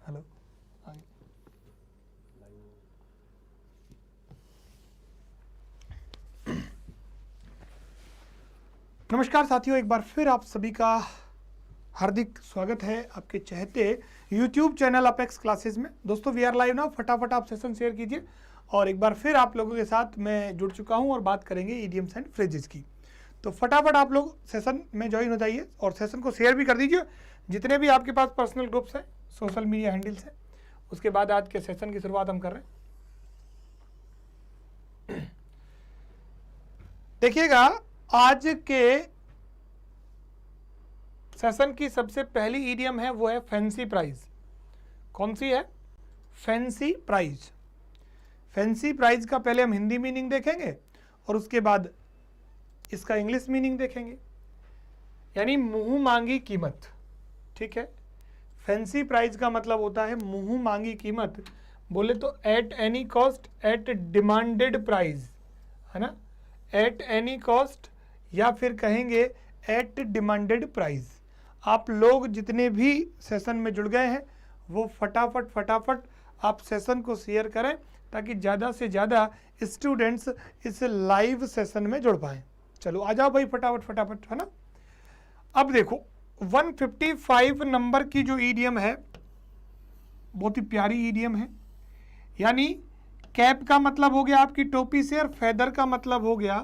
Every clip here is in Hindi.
हेलो आगे। नमस्कार साथियों, एक बार फिर आप सभी का हार्दिक स्वागत है आपके चहते YouTube चैनल अपेक्स क्लासेस में। दोस्तों वी आर लाइव ना, फटाफट आप सेशन शेयर कीजिए। और एक बार फिर आप लोगों के साथ मैं जुड़ चुका हूं और बात करेंगे ईडियम्स एंड फ्रेजेस की। तो फटाफट आप लोग सेशन में ज्वाइन हो जाइए और सेशन को शेयर भी कर दीजिए। जितने भी आपके पास पर्सनल ग्रुप्स हैं, सोशल मीडिया हैंडल्स हैं, उसके बाद आज के सेशन की शुरुआत हम कर रहे हैं। देखिएगा, आज के सेशन की सबसे पहली ईडियम है वो है फैंसी प्राइज। कौन सी है? Fancy prize. फैंसी प्राइज का पहले हम हिंदी मीनिंग देखेंगे और उसके बाद इसका इंग्लिश मीनिंग देखेंगे, यानी मुंह मांगी कीमत। ठीक है, फैंसी प्राइज का मतलब होता है मुंह मांगी कीमत। बोले तो at any cost, at demanded price, है ना, एट एनी कॉस्ट, या फिर कहेंगे एट डिमांडेड प्राइस। आप लोग जितने भी सेशन में जुड़ गए हैं वो फटाफट आप सेशन को शेयर करें ताकि ज़्यादा से ज़्यादा स्टूडेंट्स इस लाइव सेशन में जुड़ पाएँ। चलो आ जाओ भाई फटाफट, है ना। अब देखो 155 नंबर की जो ईडियम है बहुत ही प्यारी ईडियम है। यानी कैप का मतलब हो गया आपकी टोपी से, और फेदर का मतलब हो गया,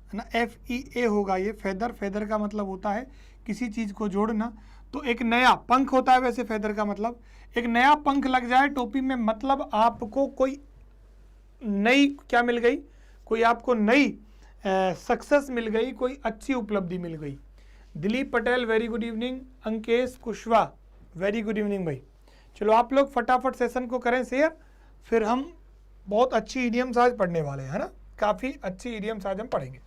है ना, FEA होगा ये फेदर। फेदर का मतलब होता है किसी चीज़ को जोड़ना। तो एक नया पंख होता है वैसे फेदर का मतलब, एक नया पंख लग जाए टोपी में, मतलब आपको कोई नई क्या मिल गई, कोई आपको नई सक्सेस मिल गई, कोई अच्छी उपलब्धि मिल गई। Dilip Patel very good evening. Ankesh Kushwaha very good evening भाई। चलो आप लोग फटाफट सेशन को करें शेयर, फिर हम बहुत अच्छी ईडियम्स आज पढ़ने वाले हैं, है ना। काफ़ी अच्छी ईडियम्स आज हम पढ़ेंगे।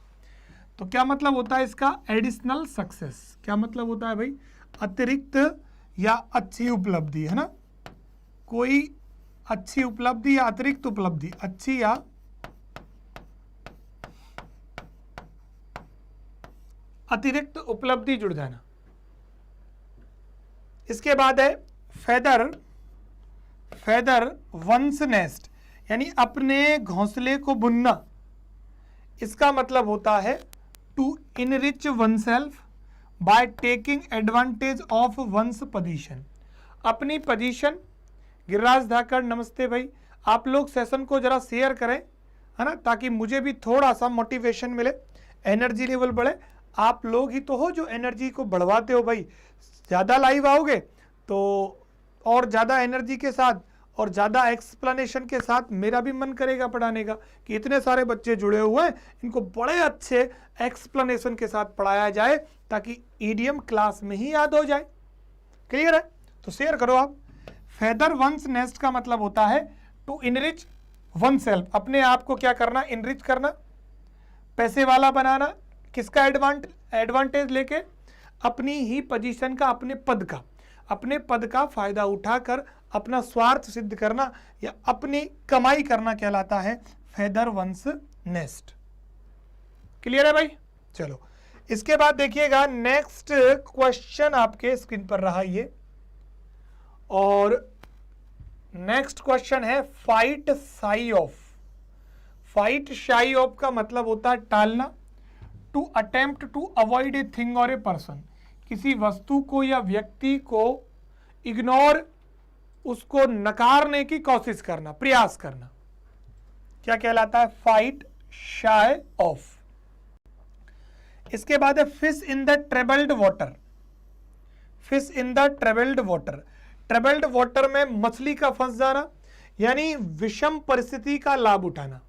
तो क्या मतलब होता है इसका? Additional success. क्या मतलब होता है भाई? अतिरिक्त या अच्छी उपलब्धि, है ना। कोई अच्छी उपलब्धि या अतिरिक्त उपलब्धि, अच्छी या अतिरिक्त उपलब्धि जुड़ जाना। इसके बाद है फेदर। फेदर वंस नेस्ट, यानी अपने घोंसले को बुनना। इसका मतलब होता है to enrich oneself by taking advantage of one's position. अपनी पोजीशन। गिरिराज धाकड़ नमस्ते भाई। आप लोग सेशन को जरा शेयर करें, है ना, ताकि मुझे भी थोड़ा सा मोटिवेशन मिले, एनर्जी लेवल बढ़े। आप लोग ही तो हो जो एनर्जी को बढ़वाते हो भाई। ज़्यादा लाइव आओगे तो और ज़्यादा एनर्जी के साथ और ज़्यादा एक्सप्लेनेशन के साथ मेरा भी मन करेगा पढ़ाने का, कि इतने सारे बच्चे जुड़े हुए हैं, इनको बड़े अच्छे एक्सप्लेनेशन के साथ पढ़ाया जाए ताकि ईडियम क्लास में ही याद हो जाए। क्लियर है? तो शेयर करो आप। फेदर वंस नेस्ट का मतलब होता है टू इनरिच वन सेल्फ। अपने आप को क्या करना? इनरिच करना, पैसे वाला बनाना। किसका एडवांटेज लेके? अपनी ही पोजीशन का, अपने पद का फायदा उठाकर अपना स्वार्थ सिद्ध करना या अपनी कमाई करना कहलाता है फेदर वंस नेस्ट। क्लियर है भाई? चलो इसके बाद देखिएगा, नेक्स्ट क्वेश्चन आपके स्क्रीन पर रहा ये, और नेक्स्ट क्वेश्चन है fight shy of. Fight shy of का मतलब होता है टालना। To attempt to avoid a thing और ए पर्सन, किसी वस्तु को या व्यक्ति को इग्नोर, उसको नकारने की कोशिश करना, प्रयास करना, क्या कहलाता है? Fight shy of. इसके बाद है fish in the troubled water. Fish in the troubled water. Troubled water में मछली का फंस जाना, यानी विषम परिस्थिति का लाभ उठाना।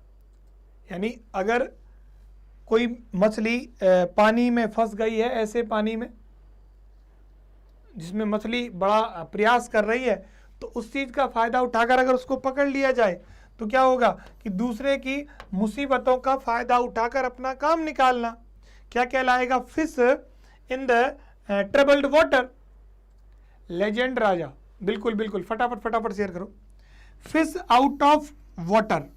यानी अगर कोई मछली पानी में फंस गई है, ऐसे पानी में जिसमें मछली बड़ा प्रयास कर रही है, तो उस चीज़ का फायदा उठाकर अगर उसको पकड़ लिया जाए तो क्या होगा कि दूसरे की मुसीबतों का फायदा उठाकर अपना काम निकालना, क्या कहलाएगा? Fish in the troubled water. Legend Raja, बिल्कुल फटाफट शेयर करो। फिश आउट ऑफ वाटर,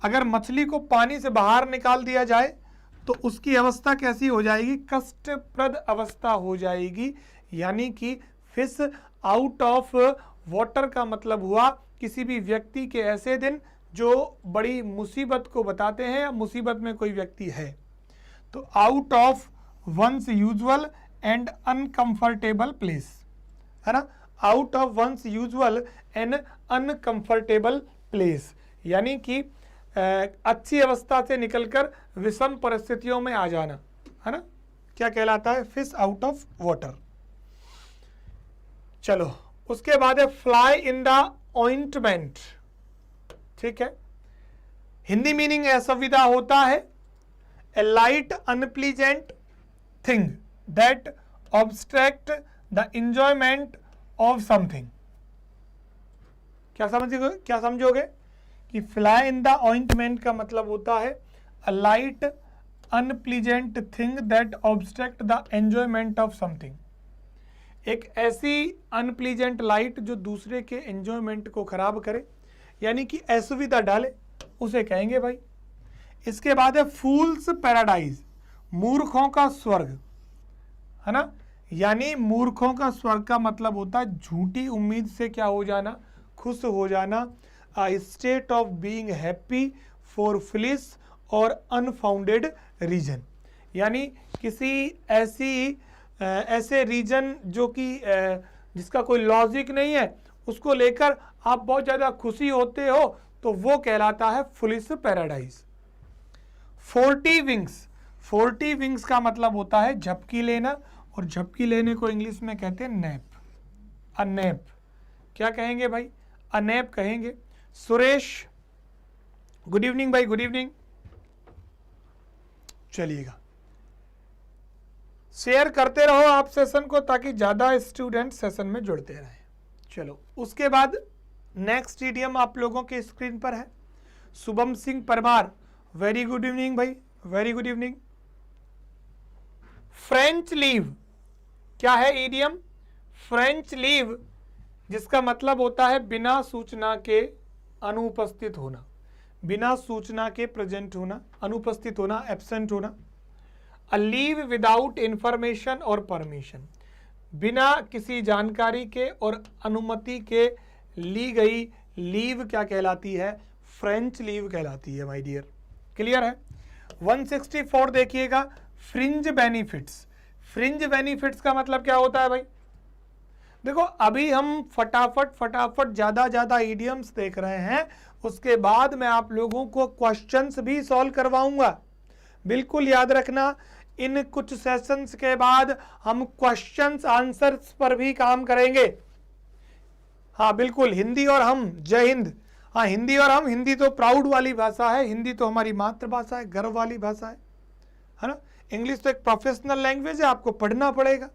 अगर मछली को पानी से बाहर निकाल दिया जाए तो उसकी अवस्था कैसी हो जाएगी? कष्टप्रद अवस्था हो जाएगी। यानी कि फिश आउट ऑफ वाटर का मतलब हुआ किसी भी व्यक्ति के ऐसे दिन जो बड़ी मुसीबत को बताते हैं या मुसीबत में कोई व्यक्ति है। तो out of one's usual and uncomfortable place, है ना, out of one's usual and uncomfortable place, यानी कि अच्छी अवस्था से निकलकर विषम परिस्थितियों में आ जाना, है ना, क्या कहलाता है, फिश आउट ऑफ वाटर। चलो उसके बाद है फ्लाई इन द ऑइंटमेंट, ठीक है, हिंदी मीनिंग असुविधा होता है a light unpleasant thing that obstruct the enjoyment of something. क्या समझोगे कि फ्लाई इन द ऑइंटमेंट का मतलब होता है a light unpleasant thing that obstruct the enjoyment of something, एक ऐसी अनप्लीजेंट लाइट जो दूसरे के एंजॉयमेंट को खराब करे, यानी कि असुविधा डाले, उसे कहेंगे भाई। इसके बाद है फूल्स पैराडाइज, मूर्खों का स्वर्ग, है ना, यानी मूर्खों का स्वर्ग का मतलब होता है झूठी उम्मीद से क्या हो जाना, खुश हो जाना, a state of being happy for fleece और अनफाउंडेड रीजन, यानी किसी ऐसे रीजन जो कि जिसका कोई लॉजिक नहीं है, उसको लेकर आप बहुत ज़्यादा खुशी होते हो, तो वो कहलाता है फुलिस पैराडाइज। 40 विंग्स, 40 विंग्स का मतलब होता है झपकी लेना, और झपकी लेने को इंग्लिश में कहते हैं नैप, अ नैप। क्या कहेंगे भाई, अ नैप कहेंगे। सुरेश गुड इवनिंग भाई, गुड इवनिंग। चलिएगा शेयर करते रहो आप सेशन को, ताकि ज़्यादा स्टूडेंट सेशन में जुड़ते रहें। चलो उसके बाद नेक्स्ट इडियम आप लोगों के स्क्रीन पर है, Shubham Singh Parmar, very good evening भाई, very good evening. French leave, क्या है इडियम, फ्रेंच लीव, जिसका मतलब होता है बिना सूचना के अनुपस्थित होना, बिना सूचना के प्रेजेंट होना, अनुपस्थित होना, एब्सेंट होना। अ लीव विदाउट इंफॉर्मेशन और परमिशन, बिना किसी जानकारी के और अनुमति के ली गई लीव क्या कहलाती है, फ्रेंच लीव कहलाती है माय डियर। क्लियर है। 164 देखिएगा, फ्रिंज बेनिफिट्स। फ्रिंज बेनिफिट्स का मतलब क्या होता है भाई, देखो अभी हम फटाफट ज़्यादा इडियम्स देख रहे हैं, उसके बाद मैं आप लोगों को क्वेश्चंस भी सॉल्व करवाऊंगा। बिल्कुल याद रखना, इन कुछ सेशंस के बाद हम क्वेश्चंस आंसर्स पर भी काम करेंगे। हाँ बिल्कुल, हिंदी और हम, जय हिंद। हाँ हिंदी और हम, हिंदी तो प्राउड वाली भाषा है, हिंदी तो हमारी मातृभाषा है, गर्व वाली भाषा है ना। इंग्लिश तो एक प्रोफेशनल लैंग्वेज है, आपको पढ़ना पड़ेगा।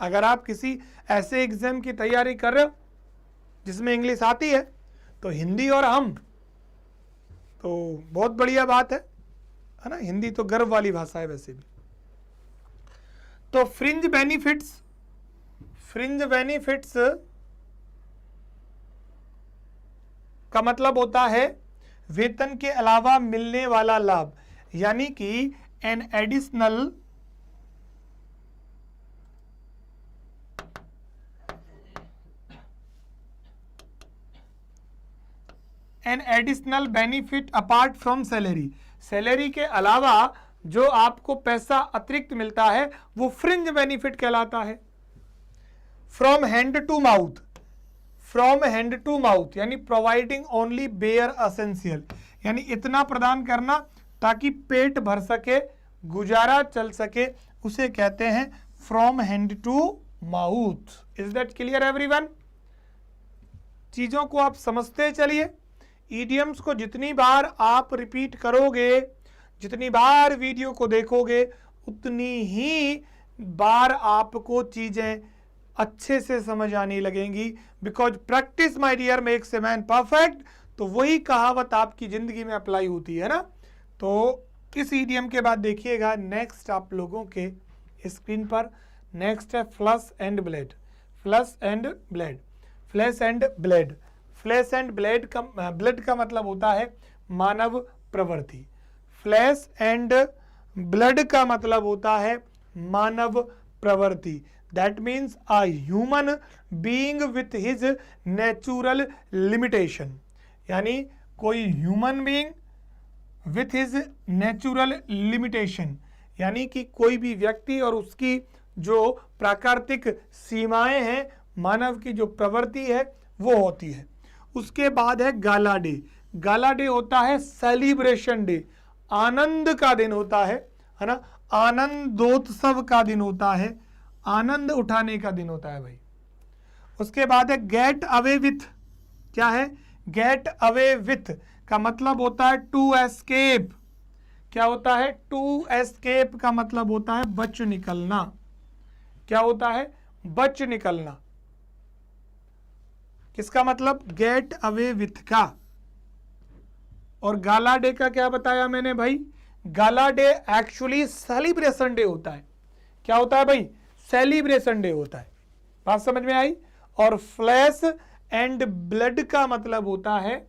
अगर आप किसी ऐसे एग्जाम की तैयारी कर रहे हो जिसमें इंग्लिश आती है, तो हिंदी और हम तो बहुत बढ़िया बात है ना। हिंदी तो गर्व वाली भाषा है वैसे भी। तो फ्रिंज बेनिफिट्स, फ्रिंज बेनिफिट्स का मतलब होता है वेतन के अलावा मिलने वाला लाभ, यानी कि an additional benefit apart from salary. Salary के अलावा जो आपको पैसा अतिरिक्त मिलता है वो फ्रिंज बेनिफिट कहलाता है। From hand to mouth, from hand to mouth यानी प्रोवाइडिंग ओनली बेयर एसेंशियल, यानी इतना प्रदान करना ताकि पेट भर सके, गुजारा चल सके, उसे कहते हैं from hand to mouth. Is that clear everyone? चीजों को आप समझते चलिए। ईडियम्स को जितनी बार आप रिपीट करोगे, जितनी बार वीडियो को देखोगे, उतनी ही बार आपको चीजें अच्छे से समझ आने लगेंगी। Because practice my dear makes a man perfect. तो वही कहावत आपकी जिंदगी में अप्लाई होती है ना। तो इस ईडियम के बाद देखिएगा नेक्स्ट आप लोगों के स्क्रीन पर, नेक्स्ट है flush and blade. Flush and blade, flash and blade, flash and blade का ब्लड का मतलब होता है मानव प्रवृत्ति। फ्लैश एंड ब्लड का मतलब होता है मानव प्रवृत्ति। That means a human being with his natural limitation, यानी कोई human being with his natural limitation, यानी कि कोई भी व्यक्ति और उसकी जो प्राकृतिक सीमाएं हैं, मानव की जो प्रवृत्ति है वो होती है। उसके बाद है गाला डे। गाला डे होता है सेलिब्रेशन डे, आनंद का दिन होता है ना, आनंदोत्सव का दिन होता है, आनंद उठाने का दिन होता है भाई। उसके बाद है गेट अवे विथ। क्या है? गेट अवे विथ का मतलब होता है टू एस्केप। क्या होता है? टू एस्केप का मतलब होता है बच निकलना। क्या होता है? बच निकलना। किसका मतलब? गेट अवे विथ का। और गाला डे का क्या बताया मैंने भाई? गाला डे एक्चुअली सेलिब्रेशन डे होता है। क्या होता है भाई? सेलिब्रेशन डे होता है। बात समझ में आई? और फ्लैश एंड ब्लड का मतलब होता है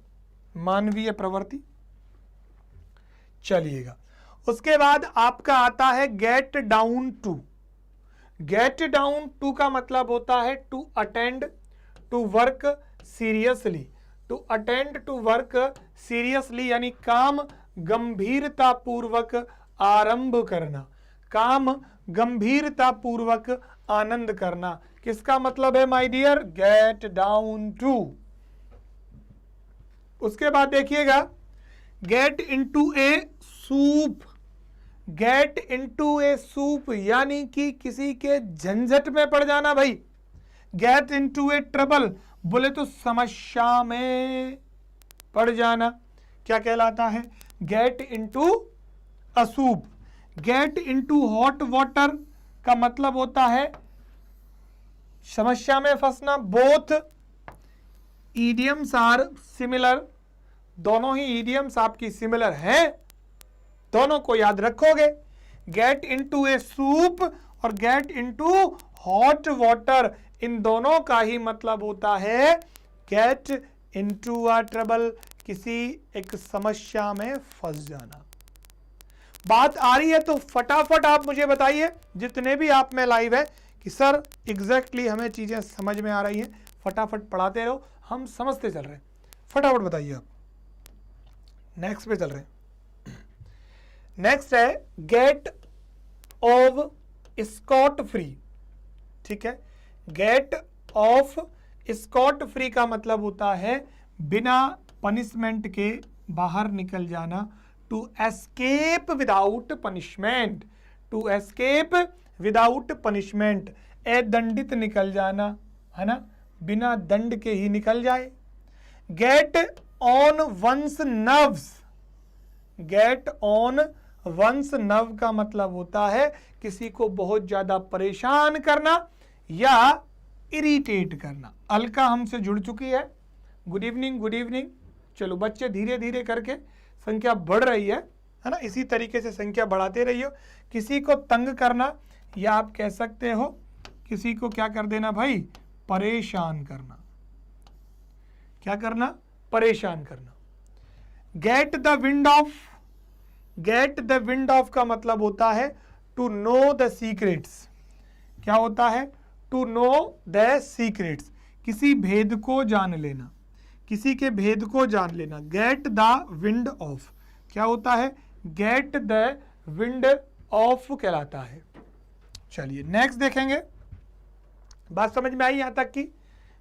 मानवीय प्रवृत्ति। चलिएगा, उसके बाद आपका आता है get down to. Get down to का मतलब होता है to attend to work seriously. To attend to work seriously यानी काम गंभीरता पूर्वक आरंभ करना, काम गंभीरता पूर्वक आनंद करना। किसका मतलब है my dear? Get down to. उसके बाद देखिएगा get into a soup. Get into a soup यानी कि किसी के झंझट में पड़ जाना भाई। गेट इनटू ए ट्रबल बोले तो समस्या में पड़ जाना। क्या कहलाता है? Get into a soup. Get into hot water का मतलब होता है समस्या में फंसना। बोथ ईडियम्स आर सिमिलर, दोनों ही ईडियम्स आपकी सिमिलर हैं, दोनों को याद रखोगे। गेट इनटू ए सूप और गेट इनटू हॉट वाटर, इन दोनों का ही मतलब होता है गेट इनटू अ ट्रबल, किसी एक समस्या में फंस जाना। बात आ रही है तो फटाफट आप मुझे बताइए, जितने भी आप में लाइव है, कि सर एग्जैक्टली हमें चीजें समझ में आ रही हैं। फटाफट पढ़ाते रहो, हम समझते चल रहे हैं। फटाफट बताइए आप। नेक्स्ट पे चल रहे हैं। नेक्स्ट है गेट ऑफ स्कॉट फ्री। ठीक है, गेट ऑफ स्कॉट फ्री का मतलब होता है बिना पनिशमेंट के बाहर निकल जाना। To escape without punishment, to escape without punishment, अदंडित निकल जाना, है ना, बिना दंड के ही निकल जाए। Get on one's nerves. Get on one's nerve का मतलब होता है किसी को बहुत ज्यादा परेशान करना या इरिटेट करना। अलका हमसे जुड़ चुकी है। Good evening, good evening. चलो बच्चे धीरे धीरे करके संख्या बढ़ रही है ना, इसी तरीके से संख्या बढ़ाते रहिए। किसी को तंग करना या आप कह सकते हो किसी को क्या कर देना भाई? परेशान करना। क्या करना? परेशान करना। Gate the wind of. Gate the wind of का मतलब होता है टू नो द सीक्रेट्स। क्या होता है? टू नो द सीक्रेट्स, किसी भेद को जान लेना, किसी के भेद को जान लेना। गेट द विंड ऑफ क्या होता है? गेट द विंड ऑफ कहलाता है। चलिए नेक्स्ट देखेंगे। बात समझ में आई यहां तक की?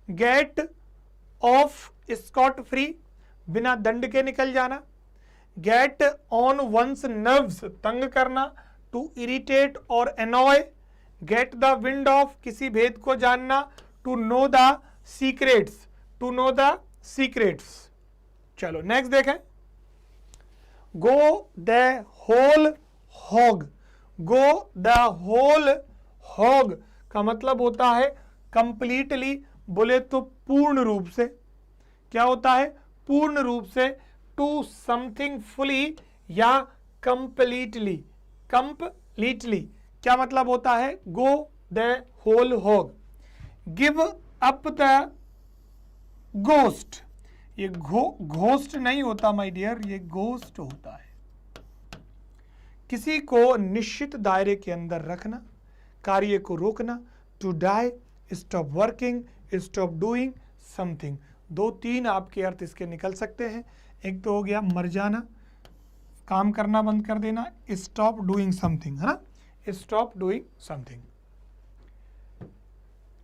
गेट ऑफ स्कॉट फ्री, बिना दंड के निकल जाना। गेट ऑन वंस नर्व्स, तंग करना। टू इरिटेट और annoy. Get the wind of, किसी भेद को जानना। To know the secrets, to know the secrets. चलो नेक्स्ट देखें। Go the whole hog. Go the whole hog का मतलब होता है कंप्लीटली, बोले तो पूर्ण रूप से। क्या होता है? पूर्ण रूप से। टू समथिंग फुली या कंप्लीटली। कंप्लीटली क्या मतलब होता है? Go the whole hog. Give up the ghost. ये घोस्ट नहीं होता माय डियर, ये घोस्ट होता है। किसी को निश्चित दायरे के अंदर रखना, कार्य को रोकना, to die, stop working, stop doing something. 2-3 आपके अर्थ इसके निकल सकते हैं। एक तो हो गया मर जाना, काम करना बंद कर देना, स्टॉप डूइंग समथिंग, है ना, स्टॉप डूइंग समथिंग।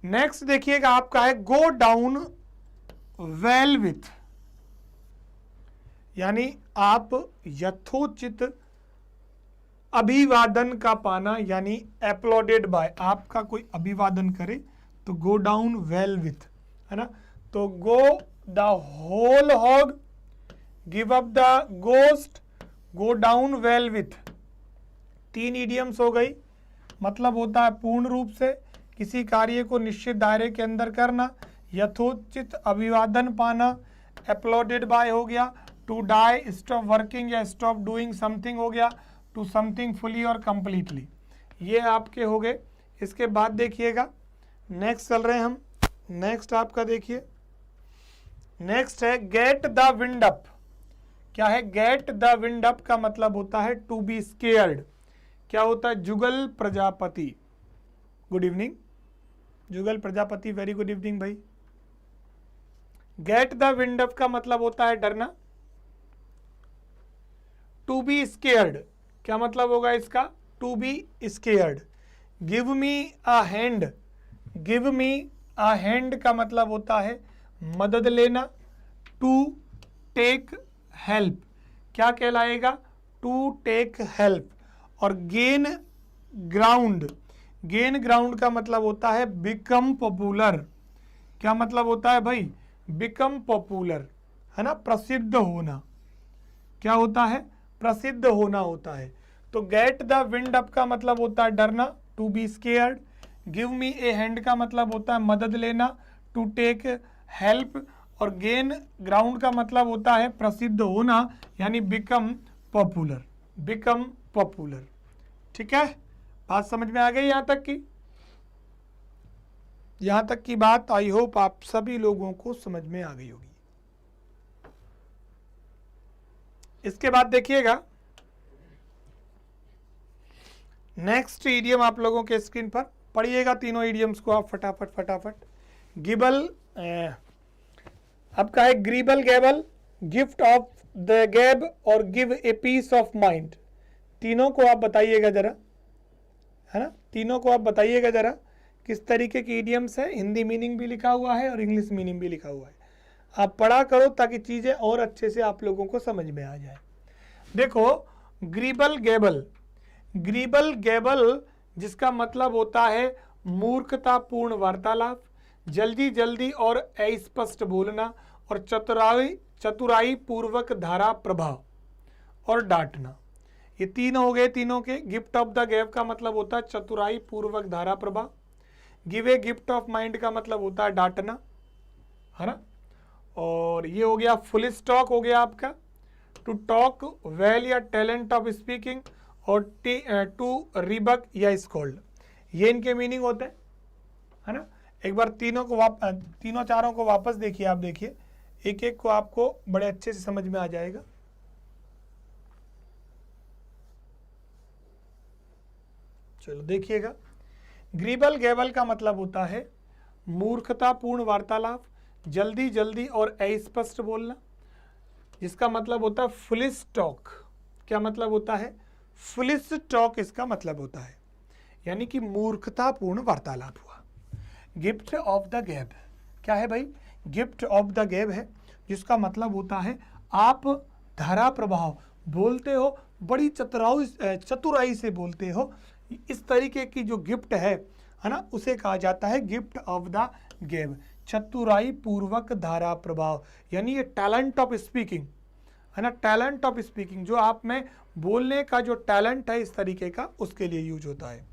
नेक्स्ट देखिएगा आपका है गो डाउन वेल विथ, यानी आप यथोचित अभिवादन का पाना, यानी एप्लॉडेड बाय, आपका कोई अभिवादन करे तो गो डाउन वेल विथ, है ना। तो go the whole hog, give up the ghost, go down well with, 3 idioms हो गई। मतलब होता है पूर्ण रूप से किसी कार्य को निश्चित दायरे के अंदर करना, यथोचित अभिवादन पाना, एप्लॉडेड बाय हो गया, टू डाई, स्टॉप वर्किंग या स्टॉप डूइंग समथिंग हो गया, टू समथिंग फुली और कंप्लीटली, ये आपके हो गए। इसके बाद देखिएगा नेक्स्ट चल रहे हैं हम। नेक्स्ट आपका देखिए, नेक्स्ट है गेट द विंड अप। क्या है गेट द विंड अप का मतलब होता है टू बी स्केयर्ड। क्या होता है? जुगल प्रजापति, गुड इवनिंग जुगल प्रजापति, वेरी गुड इवनिंग भाई। गेट द विंड अप का मतलब होता है डरना। टू बी स्केयर्ड क्या मतलब होगा इसका? To be scared. Give me a hand, give me a hand का मतलब होता है मदद लेना। टू टेक हेल्प क्या कहलाएगा? To take help. और गेन ग्राउंड, गेन ग्राउंड का मतलब होता है बिकम पॉपुलर। क्या मतलब होता है भाई? बिकम पॉपुलर, है ना, प्रसिद्ध होना। क्या होता है? प्रसिद्ध होना होता है। तो गेट द विंड अप का मतलब होता है डरना, to be scared. Give me a hand का मतलब होता है मदद लेना, टू टेक हेल्प। और गेन ग्राउंड का मतलब होता है प्रसिद्ध होना, यानी बिकम पॉपुलर, बिकम पॉपुलर। ठीक है, बात समझ में आ गई यहां तक की? यहां तक की बात आई होप आप सभी लोगों को समझ में आ गई होगी। इसके बाद देखिएगा नेक्स्ट इडियम आप लोगों के स्क्रीन पर पढ़िएगा, तीनों इडियम्स को आप फटाफट फटाफट। गिबल आपका है gibble gabble, gift of the gab और give a piece of mind. तीनों को आप बताइएगा जरा, है ना, तीनों को आप बताइएगा जरा किस तरीके की इडियम्स है। हिंदी मीनिंग भी लिखा हुआ है और इंग्लिश मीनिंग भी लिखा हुआ है। आप पढ़ा करो ताकि चीज़ें और अच्छे से आप लोगों को समझ में आ जाए। देखो ग्रीबल गैबल, ग्रीबल गैबल जिसका मतलब होता है मूर्खतापूर्ण वार्तालाप, जल्दी जल्दी और अस्पष्ट बोलना, और चतुराई पूर्वक धारा प्रभाव और डांटना। ये तीन हो गए तीनों के। गिफ्ट ऑफ द गैब का मतलब होता है चतुराई पूर्वक धारा प्रभाव। Give a gift of mind का मतलब होता है डांटना, है ना। और ये हो गया फुल स्टॉक हो गया आपका, टू टॉक वेल या टैलेंट ऑफ स्पीकिंग, और टू रिबक या स्कोल्ड, ये इनके मीनिंग होते हैं, है ना। एक बार तीनों को तीनों चारों को वापस देखिए, आप देखिए एक एक को आपको बड़े अच्छे से समझ में आ जाएगा। चलो देखिएगा, ग्रीबल गैबल का मतलब होता है मूर्खतापूर्ण वार्तालाप, जल्दी जल्दी और अस्पष्ट बोलना, जिसका मतलब होता है फुलिश टॉक। क्या मतलब होता है? फुलिश टॉक इसका मतलब होता है, यानी कि मूर्खतापूर्ण वार्तालाप हुआ। गिफ्ट ऑफ द गैब क्या है भाई? गिफ्ट ऑफ द गैब है जिसका मतलब होता है आप धारा प्रभाव बोलते हो, बड़ी चतुराई से बोलते हो। इस तरीके की जो गिफ्ट है ना, उसे कहा जाता है गिफ्ट ऑफ द गैब। चतुराई पूर्वक धारा प्रभाव, यानी ये टैलेंट ऑफ स्पीकिंग, है ना, टैलेंट ऑफ स्पीकिंग, जो आप में बोलने का जो टैलेंट है इस तरीके का, उसके लिए यूज होता है।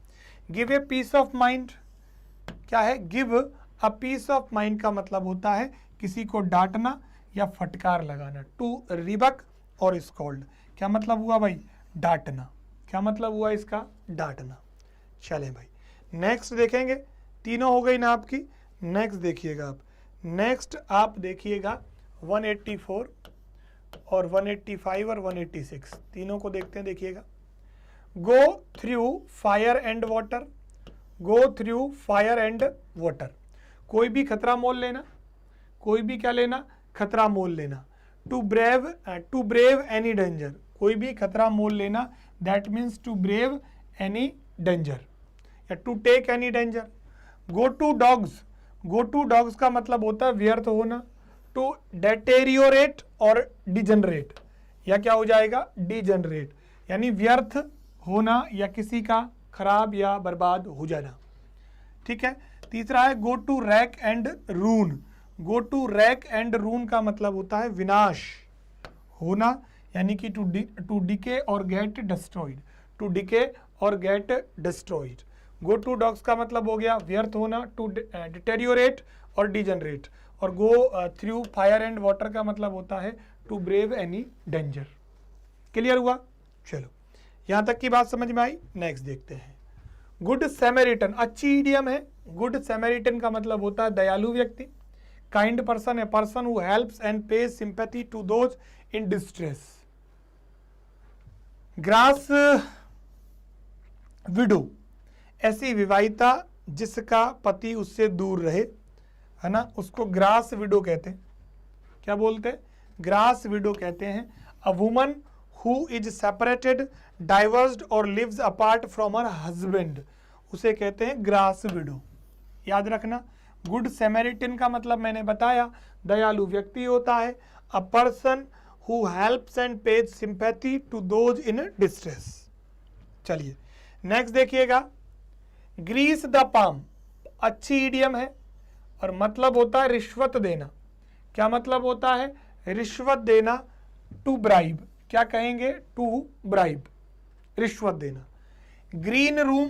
Give a piece of mind क्या है? Give a piece of mind का मतलब होता है किसी को डांटना या फटकार लगाना। टू रिबक और स्कॉल्ड क्या मतलब हुआ भाई? डांटना। क्या मतलब हुआ इसका? डांटना। चले भाई नेक्स्ट देखेंगे, तीनों हो गई ना आपकी। नेक्स्ट देखिएगा आप, नेक्स्ट आप देखिएगा 184 और 185 और 186, तीनों को देखते हैं। देखिएगा, गो through fire and water, go through fire and water, कोई भी खतरा मोल लेना, कोई भी क्या लेना, खतरा मोल लेना। टू ब्रेव एनी डेंजर, कोई भी खतरा मोल लेना, that means to brave any danger या to take any danger. Go to dogs, go to dogs का मतलब होता है व्यर्थ होना। टू डेटेरियोरेट और डिजनरेट, या क्या हो जाएगा, डिजनरेट, यानी व्यर्थ होना या किसी का खराब या बर्बाद हो जाना। ठीक है। तीसरा है go to rack and ruin, go to rack and ruin का मतलब होता है विनाश होना, यानी कि टू डिके और गेट डिस्ट्रॉयड, टू डिके और get destroyed. Go to dogs का मतलब हो गया व्यर्थ होना, टू डिटेरियोरेट और डिजनरेट। और go through fire and water का मतलब होता है to brave any danger. Clear हुआ? चलो यहां तक की बात समझ में आई। नेक्स्ट देखते हैं। गुड सैमरिटन अच्छी इडियम है। गुड सैमरिटन का मतलब होता है दयालु व्यक्ति। Kind person, a person who helps and pays sympathy to those in distress. Grass widow, ऐसी विवाहिता जिसका पति उससे दूर रहे, है ना, उसको ग्रास विडो कहते हैं। क्या बोलते हैं? ग्रास विडो कहते हैं। A woman who is separated, divorced और lives apart from her husband, उसे कहते हैं ग्रास विडो। याद रखना। गुड सैमरिटन का मतलब मैंने बताया दयालु व्यक्ति होता है। A person who helps and pays sympathy to those in distress. चलिए नेक्स्ट देखिएगा। ग्रीस द पाम, अच्छी इडियम है और मतलब होता है रिश्वत देना। क्या मतलब होता है? रिश्वत देना। टू ब्राइब, क्या कहेंगे? टू ब्राइब, रिश्वत देना। ग्रीन रूम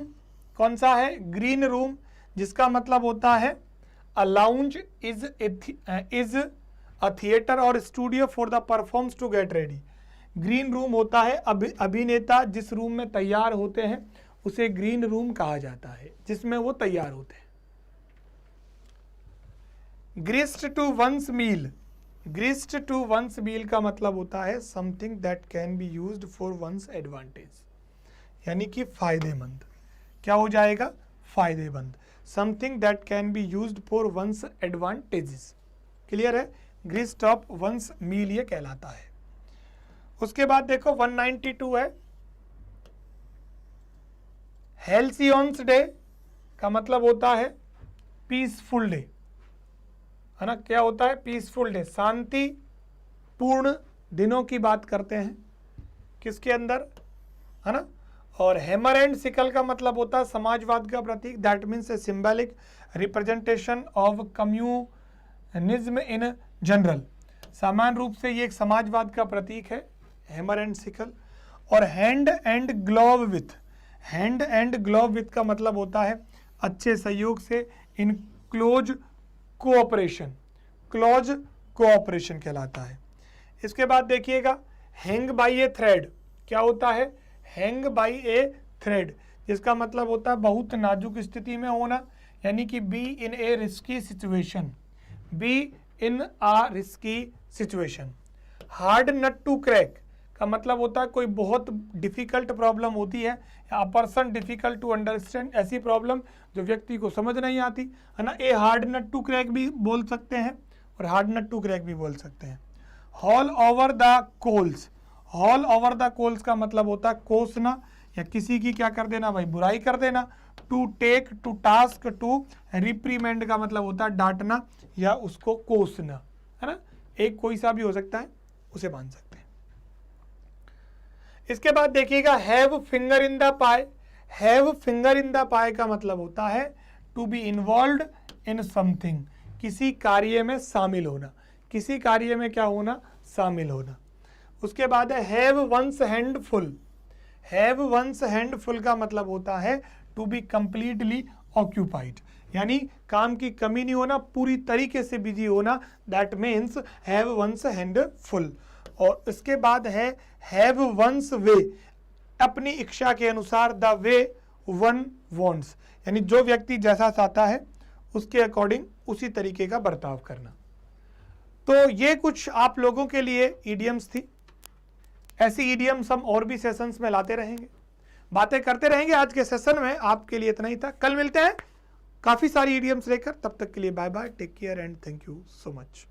कौन सा है? ग्रीन रूम, जिसका मतलब होता है a lounge is a theatre और studio for the performs to get ready. Green room होता है अभिनेता जिस रूम में तैयार होते हैं उसे ग्रीन रूम कहा जाता है, जिसमें वो तैयार होते हैं। Grist to one's mill, grist to one's mill का मतलब होता है something that can be used for one's advantage, यानी कि फायदेमंद। क्या हो जाएगा? फायदेमंद। Something that can be used for one's advantages. Clear है? ग्रिस्ट ऑफ वंस मील ये कहलाता है। उसके बाद देखो 192 है। हेल्सियंस डे का मतलब होता है पीसफुल डे, है ना। क्या होता है? पीसफुल डे, शांति पूर्ण दिनों की बात करते हैं किसके अंदर, है ना। और हैमर एंड सिकल का मतलब होता है समाजवाद का प्रतीक, that means a symbolic representation of communism in general. सामान्य रूप से ये एक समाजवाद का प्रतीक है हैमर एंड सिकल। और hand and glove with, hand and glove with का मतलब होता है अच्छे सहयोग से, in close cooperation, close cooperation कहलाता है। इसके बाद देखिएगा हैंग बाई ए थ्रेड, क्या होता है? हैंग बाई ए थ्रेड, जिसका मतलब होता है बहुत नाजुक स्थिति में होना, यानी कि be in a risky situation, be in a risky situation. Hard nut to crack का मतलब होता है कोई बहुत डिफिकल्ट प्रॉब्लम होती है, या पर्सन डिफिकल्ट टू अंडरस्टैंड, ऐसी प्रॉब्लम जो व्यक्ति को समझ नहीं आती, है ना। A hard nut to crack भी बोल सकते हैं और हार्ड नट टू क्रैक भी बोल सकते हैं। Haul over the coals, haul over the coals का मतलब होता है कोसना या किसी की क्या कर देना भाई, बुराई कर देना। To take to task to reprimand का मतलब होता है डांटना या उसको कोसना, है ना। एक कोई सा भी हो सकता है, उसे मान सकते हैं। इसके बाद देखिएगा have finger in the pie, have finger in the pie का मतलब होता है to be involved in something, किसी कार्य में शामिल होना, किसी कार्य में क्या होना? शामिल होना। उसके बाद है have one's hand full, have one's hand full का मतलब होता है टू बी कंप्लीटली ऑक्यूपाइड, यानी काम की कमी नहीं होना, पूरी तरीके से बिजी होना, that means have one's hand full. और इसके बाद है हैव वंस वे, अपनी इच्छा के अनुसार, द वे वन वॉन्ट्स, यानी जो व्यक्ति जैसा चाहता है उसके अकॉर्डिंग उसी तरीके का बर्ताव करना। तो ये कुछ आप लोगों के लिए इडियम्स थी। ऐसी इडियम्स हम और भी सेशंस में लाते रहेंगे। बातें करते रहेंगे। आज के सेशन में आपके लिए इतना ही था, कल मिलते हैं काफ़ी सारी इडियम्स लेकर। तब तक के लिए bye bye, take care and thank you so much.